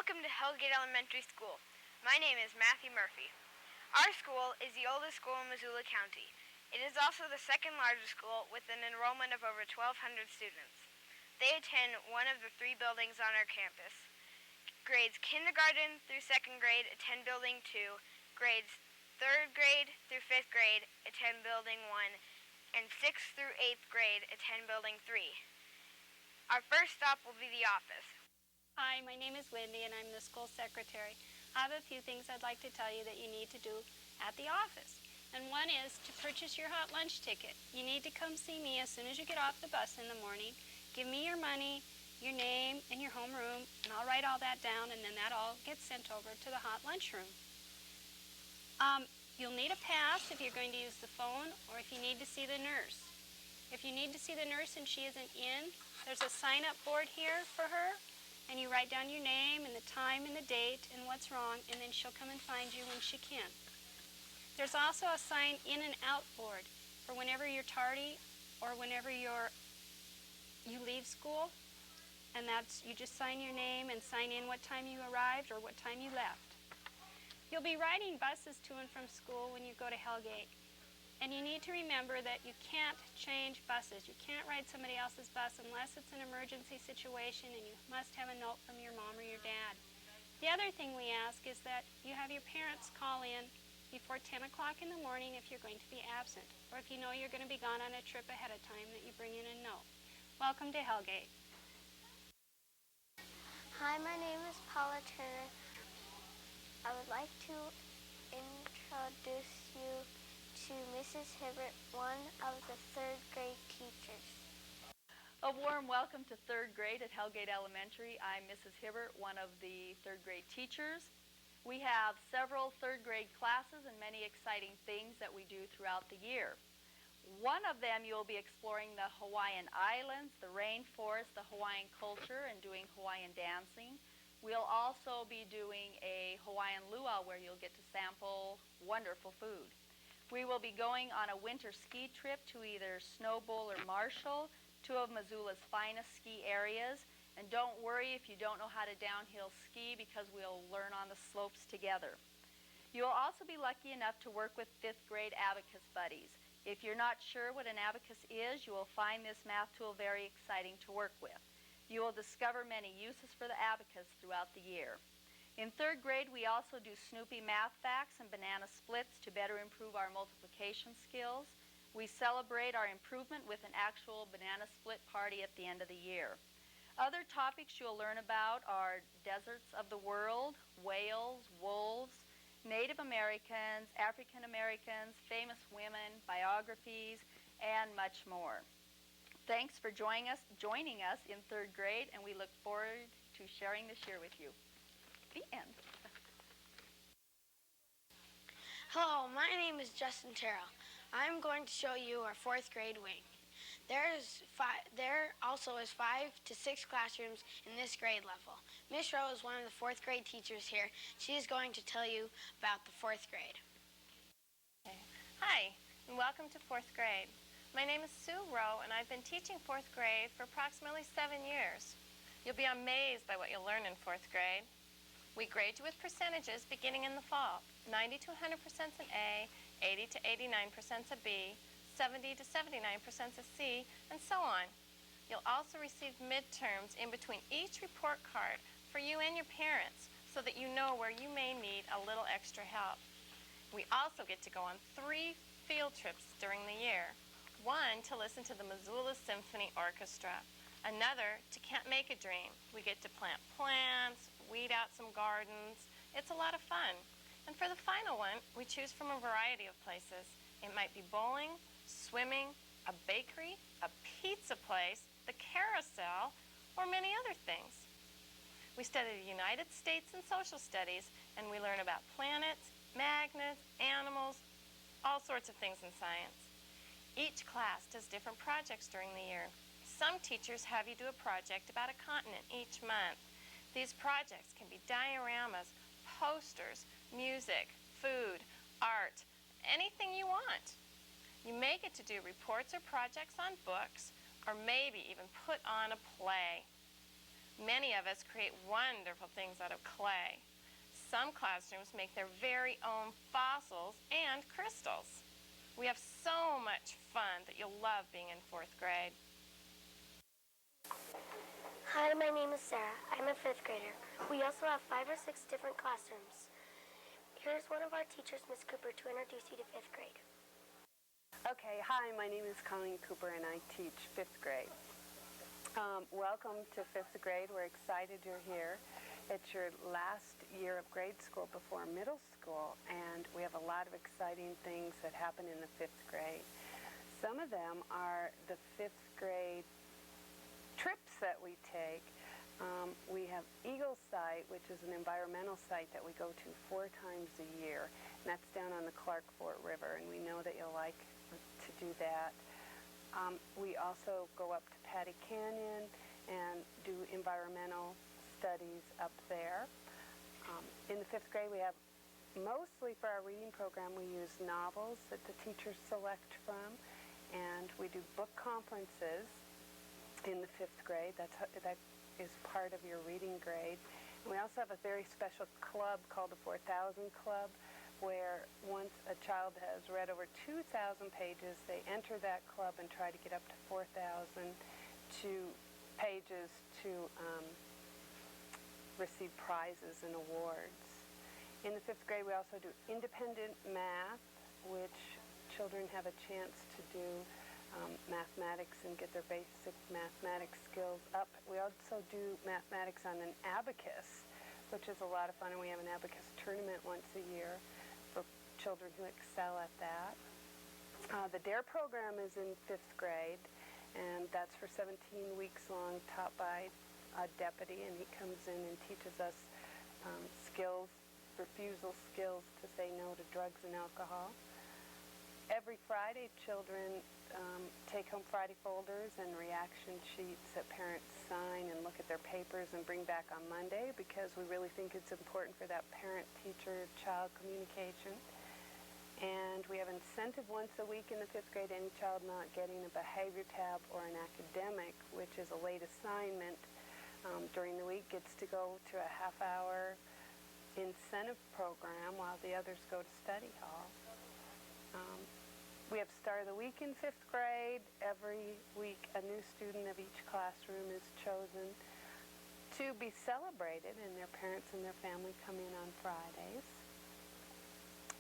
Welcome to Hellgate Elementary School. My name is Matthew Murphy. Our school is the oldest school in Missoula County. It is also the second largest school with an enrollment of over 1,200 students. They attend one of the three buildings on our campus. Grades kindergarten through second grade attend Building 2, grades 3rd grade through 5th grade attend Building 1, and 6th through 8th grade attend Building 3. Our first stop will be the office. Hi, my name is Wendy and I'm the school secretary. I have a few things I'd like to tell you that you need to do at the office. And one is to purchase your hot lunch ticket. You need to come see me as soon as you get off the bus in the morning. Give me your money, your name, and your homeroom, and I'll write all that down, and then that all gets sent over to the hot lunch room. You'll need a pass if you're going to use the phone or if you need to see the nurse. If you need to see the nurse and she isn't in, there's a sign-up board here for her, and you write down your name and the time and the date and what's wrong, and then she'll come and find you when she can. There's also a sign in and out board for whenever you're tardy or whenever you leave school, and that's, you just sign your name and sign in what time you arrived or what time you left. You'll be riding buses to and from school when you go to Hellgate, and you need to remember that you can't change buses. You can't ride somebody else's bus unless it's an emergency situation, and you must have a note from your mom or your dad. The other thing we ask is that you have your parents call in before 10 o'clock in the morning if you're going to be absent, or if you know you're going to be gone on a trip ahead of time, that you bring in a note. Welcome to Hellgate. Hi, my name is Paula Turner. I would like to introduce you to Mrs. Hibbert, one of the third grade teachers. A warm welcome to third grade at Hellgate Elementary. I'm Mrs. Hibbert, one of the third grade teachers. We have several third grade classes and many exciting things that we do throughout the year. One of them, you'll be exploring the Hawaiian Islands, the rainforest, the Hawaiian culture, and doing Hawaiian dancing. We'll also be doing a Hawaiian luau where you'll get to sample wonderful food. We will be going on a winter ski trip to either Snow Bowl or Marshall, two of Missoula's finest ski areas. And don't worry if you don't know how to downhill ski, because we'll learn on the slopes together. You'll also be lucky enough to work with 5th grade abacus buddies. If you're not sure what an abacus is, you will find this math tool very exciting to work with. You will discover many uses for the abacus throughout the year. In third grade, we also do Snoopy math facts and banana splits to better improve our multiplication skills. We celebrate our improvement with an actual banana split party at the end of the year. Other topics you'll learn about are deserts of the world, whales, wolves, Native Americans, African Americans, famous women, biographies, and much more. Thanks for joining us in third grade, and we look forward to sharing this year with you. The end. Hello, my name is Justin Terrell. I'm going to show you our 4th grade wing. There also is 5 to 6 classrooms in this grade level. Miss Rowe is one of the 4th grade teachers here. She is going to tell you about the 4th grade. Okay. Hi, and welcome to 4th grade. My name is Sue Rowe, and I've been teaching 4th grade for approximately 7 years. You'll be amazed by what you'll learn in 4th grade. We grade you with percentages beginning in the fall. 90 to 100% is an A, 80 to 89% is a B, 70 to 79% is a C, and so on. You'll also receive midterms in between each report card for you and your parents, so that you know where you may need a little extra help. We also get to go on 3 field trips during the year. One to listen to the Missoula Symphony Orchestra. Another to Can't Make a Dream. We get to plant plants, weed out some gardens. It's a lot of fun. And for the final one, we choose from a variety of places. It might be bowling, swimming, a bakery, a pizza place, the carousel, or many other things. We study the United States and social studies, and we learn about planets, magnets, animals, all sorts of things in science. Each class does different projects during the year. Some teachers have you do a project about a continent each month. These projects can be dioramas, posters, music, food, art, anything you want. You may get to do reports or projects on books, or maybe even put on a play. Many of us create wonderful things out of clay. Some classrooms make their very own fossils and crystals. We have so much fun that you'll love being in 4th grade. Hi, my name is Sarah. I'm a 5th grader. We also have 5 or 6 different classrooms. Here's one of our teachers, Miss Cooper, to introduce you to 5th grade. Okay, hi, my name is Colleen Cooper and I teach 5th grade. Welcome to 5th grade. We're excited you're here. It's your last year of grade school before middle school, and we have a lot of exciting things that happen in the 5th grade. Some of them are the 5th grade trips that we take. We have Eagle Site, which is an environmental site that we go to 4 times a year, and that's down on the Clark Fort River, and we know that you'll like to do that. We also go up to Patty Canyon and do environmental studies up there. In the 5th grade, we have mostly for our reading program, we use novels that the teachers select from, and we do book conferences in the 5th grade. That is part of your reading grade. And we also have a very special club called the 4,000 Club, where once a child has read over 2,000 pages, they enter that club and try to get up to 4,000 pages to receive prizes and awards. In the 5th grade, we also do independent math, which children have a chance to do mathematics and get their basic mathematics skills up. We also do mathematics on an abacus, which is a lot of fun, and we have an abacus tournament once a year for children who excel at that. The DARE program is in 5th grade, and that's for 17 weeks long, taught by a deputy, and he comes in and teaches us skills, refusal skills to say no to drugs and alcohol. Every Friday, children take home Friday folders and reaction sheets that parents sign and look at their papers and bring back on Monday, because we really think it's important for that parent-teacher-child communication. And we have incentive once a week in the 5th grade. Any child not getting a behavior tab or an academic, which is a late assignment during the week, gets to go to a half-hour incentive program while the others go to study hall. We have Star of the Week in 5th grade. Every week, a new student of each classroom is chosen to be celebrated, and their parents and their family come in on Fridays.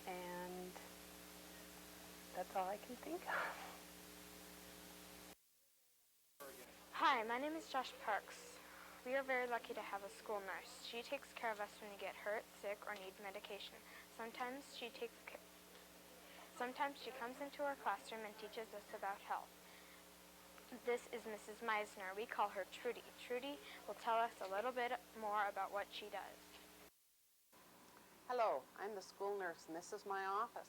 And that's all I can think of. Hi, my name is Josh Parks. We are very lucky to have a school nurse. She takes care of us when we get hurt, sick, or need medication. Sometimes she comes into our classroom and teaches us about health. This is Mrs. Meisner. We call her Trudy. Trudy will tell us a little bit more about what she does. Hello, I'm the school nurse, and this is my office.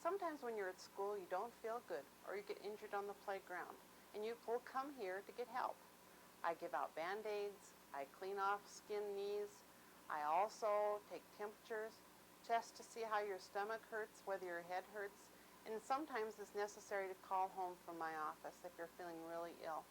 Sometimes when you're at school, you don't feel good, or you get injured on the playground, and you will come here to get help. I give out Band-Aids, I clean off skin knees, I also take temperatures, test to see how your stomach hurts, whether your head hurts, and sometimes it's necessary to call home from my office if you're feeling really ill.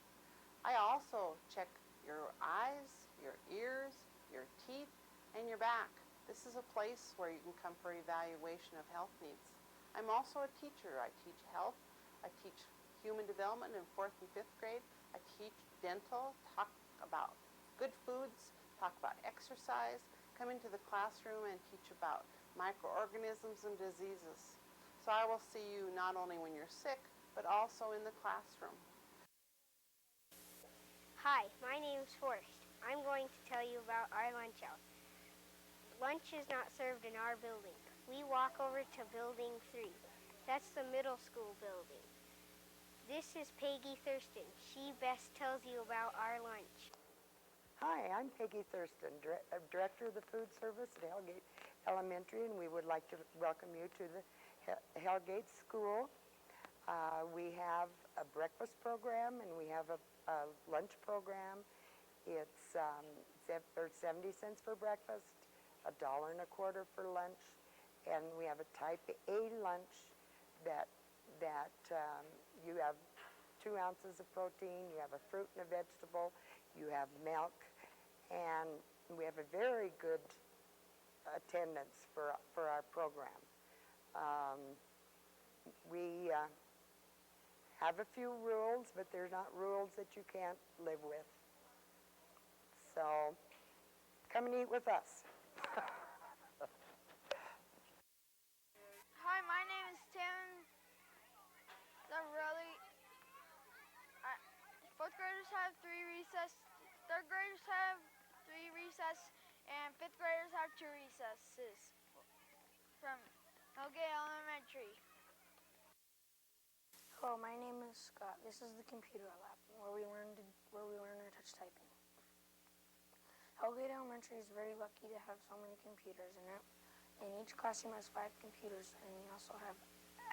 I also check your eyes, your ears, your teeth, and your back. This is a place where you can come for evaluation of health needs. I'm also a teacher. I teach health. I teach human development in 4th and 5th grade. I teach dental, talk about good foods, talk about exercise, come into the classroom and teach about microorganisms and diseases. So I will see you not only when you're sick, but also in the classroom. Hi, my name's Forrest. I'm going to tell you about our lunch hour. Lunch is not served in our building. We walk over to Building 3. That's the middle school building. This is Peggy Thurston. She best tells you about our lunch. Hi, I'm Peggy Thurston, Director of the Food Service at Hellgate Elementary, and we would like to welcome you to the Hellgate School. We have a breakfast program and we have a lunch program. It's there's 70 cents for breakfast, $1.25 for lunch, and we have a type A lunch that you have 2 ounces of protein, you have a fruit and a vegetable, you have milk, and we have a very good attendance for our program. We have a few rules, but they're not rules that you can't live with. So come and eat with us. Hi, my name is Tim. Fourth graders have 3 recess, third graders have 3 recess, and fifth graders have 2 recesses from Hellgate Elementary. Hello, my name is Scott. This is the computer lab where we learn our touch typing. Hellgate Elementary is very lucky to have so many computers in it. And each classroom has 5 computers, and we also have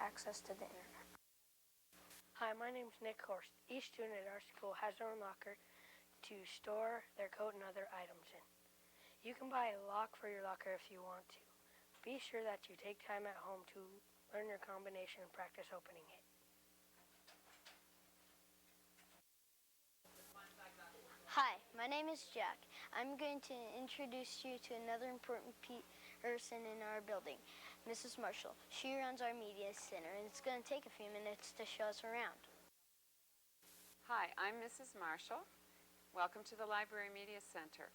access to the internet. Hi, my name is Nick Horst. Each student at our school has their own locker to store their coat and other items in. You can buy a lock for your locker if you want to. Be sure that you take time at home to learn your combination and practice opening it. Hi, my name is Jack. I'm going to introduce you to another important person in our building, Mrs. Marshall. She runs our media center, and it's going to take a few minutes to show us around. Hi, I'm Mrs. Marshall. Welcome to the Library Media Center.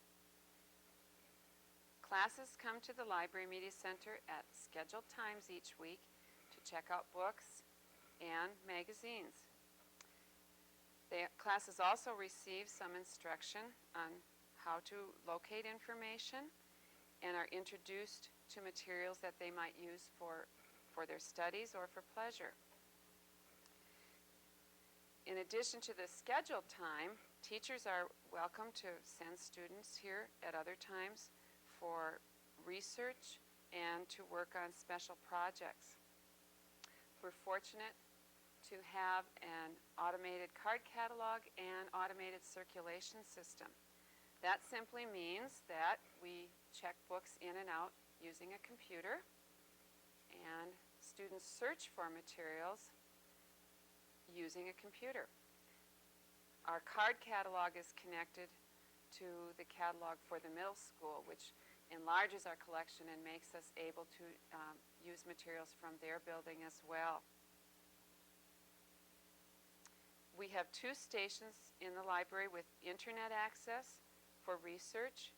Classes come to the Library Media Center at scheduled times each week to check out books and magazines. The classes also receive some instruction on how to locate information and are introduced to materials that they might use for their studies or for pleasure. In addition to the scheduled time, teachers are welcome to send students here at other times for research and to work on special projects. We're fortunate to have an automated card catalog and automated circulation system. That simply means that we check books in and out using a computer, and students search for materials using a computer. Our card catalog is connected to the catalog for the middle school, which enlarges our collection and makes us able to use materials from their building as well. We have 2 stations in the library with internet access for research,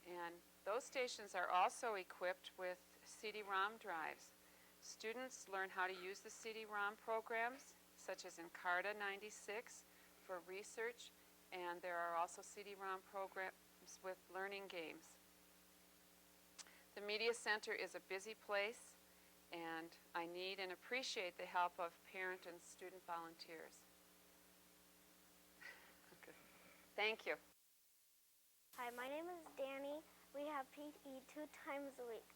and those stations are also equipped with CD-ROM drives. Students learn how to use the CD-ROM programs, such as Encarta 96 for research, and there are also CD-ROM programs with learning games. The Media Center is a busy place, and I need and appreciate the help of parent and student volunteers. Thank you. Hi, my name is Danny. We have PE 2 times a week.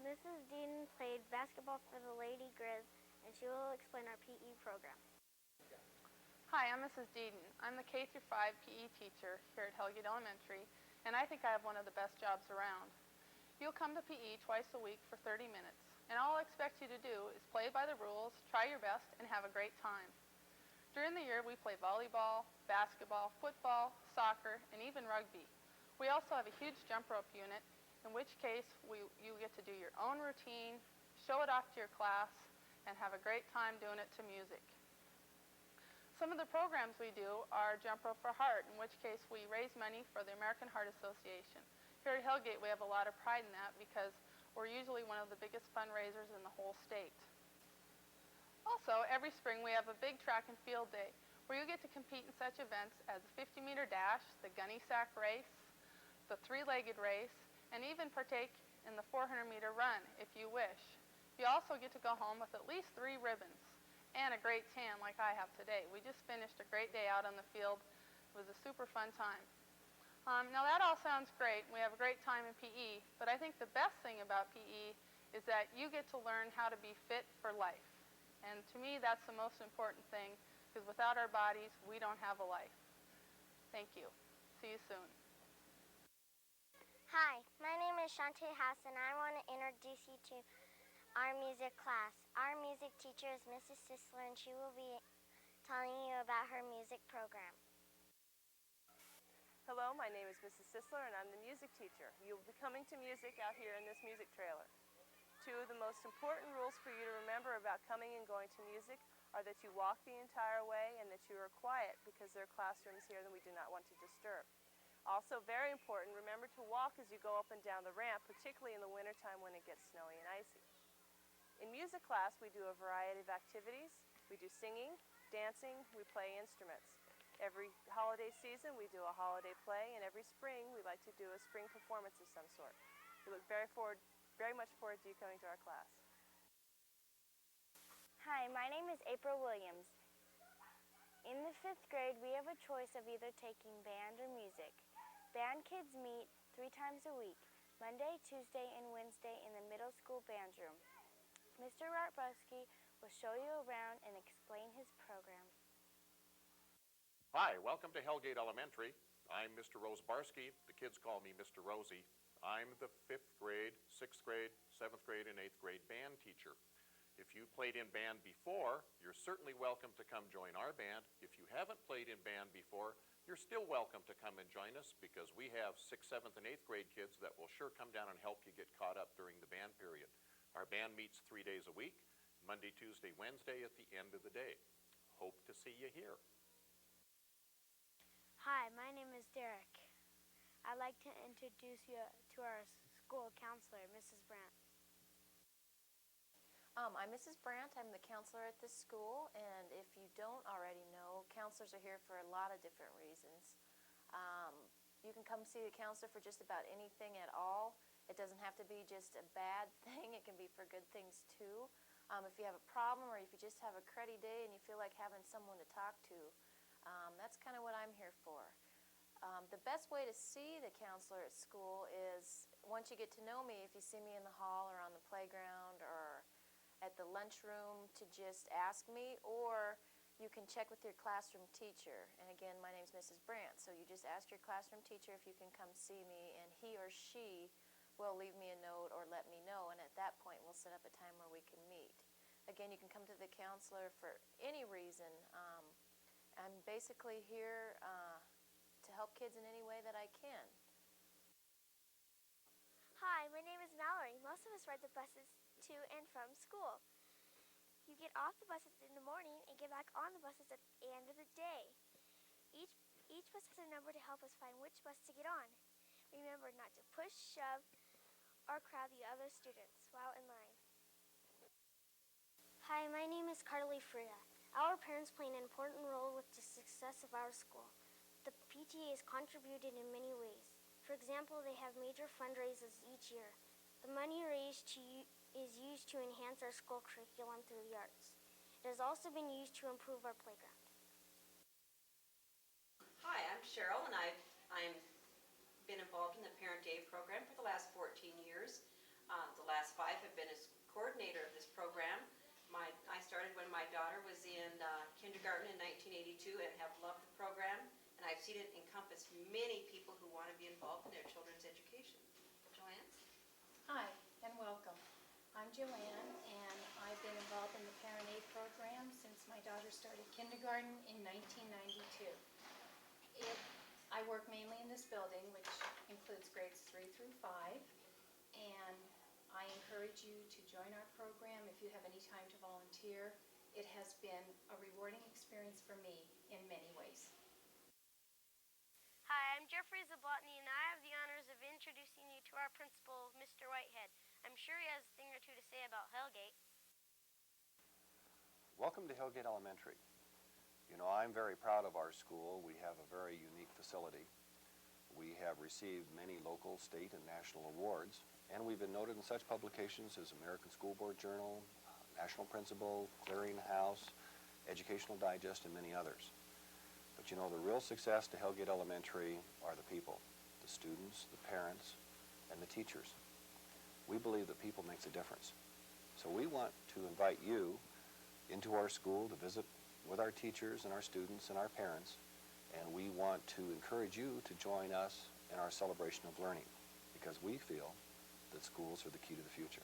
Mrs. Dean played basketball for the Lady Grizz, and she will explain our PE program. Hi, I'm Mrs. Deeden. I'm the K-5 PE teacher here at Hellgate Elementary, and I think I have one of the best jobs around. You'll come to PE twice a week for 30 minutes, and all I'll expect you to do is play by the rules, try your best, and have a great time. During the year, we play volleyball, basketball, football, soccer, and even rugby. We also have a huge jump rope unit, in which case you get to do your own routine, show it off to your class, and have a great time doing it to music. Some of the programs we do are Jump Rope for Heart, in which case we raise money for the American Heart Association. Here at Hellgate, we have a lot of pride in that because we're usually one of the biggest fundraisers in the whole state. Also, every spring we have a big track and field day where you get to compete in such events as the 50-meter dash, the gunny sack race, the 3-legged race, and even partake in the 400-meter run if you wish. You also get to go home with at least 3 ribbons and a great tan like I have today. We just finished a great day out on the field. It was a super fun time. Now that all sounds great. We have a great time in PE, but I think the best thing about PE is that you get to learn how to be fit for life. And to me, that's the most important thing, because without our bodies, we don't have a life. Thank you. See you soon. Hi, my name is Shantae Haas, and I want to introduce you to our music class. Our music teacher is Mrs. Sisler, and she will be telling you about her music program. Hello, my name is Mrs. Sisler and I'm the music teacher. You'll be coming to music out here in this music trailer. Two of the most important rules for you to remember about coming and going to music are that you walk the entire way and that you are quiet because there are classrooms here that we do not want to disturb. Also very important, remember to walk as you go up and down the ramp, particularly in the wintertime when it gets snowy and icy. In music class, we do a variety of activities. We do singing, dancing, we play instruments. Every holiday season, we do a holiday play, and every spring, we like to do a spring performance of some sort. We look very much forward to you coming to our class. Hi, my name is April Williams. In the 5th grade, we have a choice of either taking band or music. Band kids meet 3 times a week, Monday, Tuesday, and Wednesday in the middle school band room. Mr. Ratbrowski will show you around and explain his program. Hi, welcome to Hellgate Elementary. I'm Mr. Rosebarski. The kids call me Mr. Rosie. I'm the 5th grade, 6th grade, 7th grade, and 8th grade band teacher. If you played in band before, you're certainly welcome to come join our band. If you haven't played in band before, you're still welcome to come and join us because we have 6th, 7th, and 8th grade kids that will sure come down and help you get caught up during the band period. Our band meets 3 days a week, Monday, Tuesday, Wednesday at the end of the day. Hope to see you here. Hi, my name is Derek. I'd like to introduce you to our school counselor, Mrs. Brandt. I'm Mrs. Brandt. I'm the counselor at this school, and if you don't already know, counselors are here for a lot of different reasons. You can come see the counselor for just about anything at all. It doesn't have to be just a bad thing. It can be for good things too. If you have a problem or if you just have a cruddy day and you feel like having someone to talk to, that's kind of what I'm here for. The best way to see the counselor at school is once you get to know me, if you see me in the hall or on the playground or at the lunchroom, to just ask me, or you can check with your classroom teacher. And again, my name's Mrs. Brandt, so you just ask your classroom teacher if you can come see me, and he or she will leave me a note or let me know, and at that point we'll set up a time where we can meet. Again, you can come to the counselor for any reason. I'm basically here to help kids in any way that I can. Hi, my name is Mallory. Most of us ride the buses to and from school. You get off the buses in the morning and get back on the buses at the end of the day. Each bus has a number to help us find which bus to get on. Remember not to push, shove, or crowd the other students while in line. Hi, my name is Carly Freya. Our parents play an important role with the success of our school. The PTA is contributed in many ways. For example, they have major fundraisers each year. The money raised is used to enhance our school curriculum through the arts. It has also been used to improve our playground. Hi, I'm Cheryl, and I've been involved in the Parent Day program for the last 14 years. The last 5 have been as coordinator of this program. I started when my daughter was in kindergarten in 1982 and have loved the program, and I've seen it encompass many people who want to be involved in their children's education. Joanne? Hi, and welcome. I'm Joanne, and I've been involved in the Parent Aid program since my daughter started kindergarten in 1992. I work mainly in this building, which includes grades 3 through 5, and I encourage you to join our program if you have any time to volunteer. It has been a rewarding experience for me in many ways. Hi, I'm Jeffrey Zablotny, and I have the honors of introducing you to our principal, Mr. Whitehead. I'm sure he has a thing or two to say about Hellgate. Welcome to Hellgate Elementary. You know, I'm very proud of our school. We have a very unique facility. We have received many local, state, and national awards, and we've been noted in such publications as American School Board Journal, National Principal, Clearinghouse, Educational Digest, and many others. But you know, the real success to Hellgate Elementary are the people, the students, the parents, and the teachers. We believe that people makes a difference. So we want to invite you into our school to visit with our teachers and our students and our parents, and we want to encourage you to join us in our celebration of learning, because we feel that schools are the key to the future.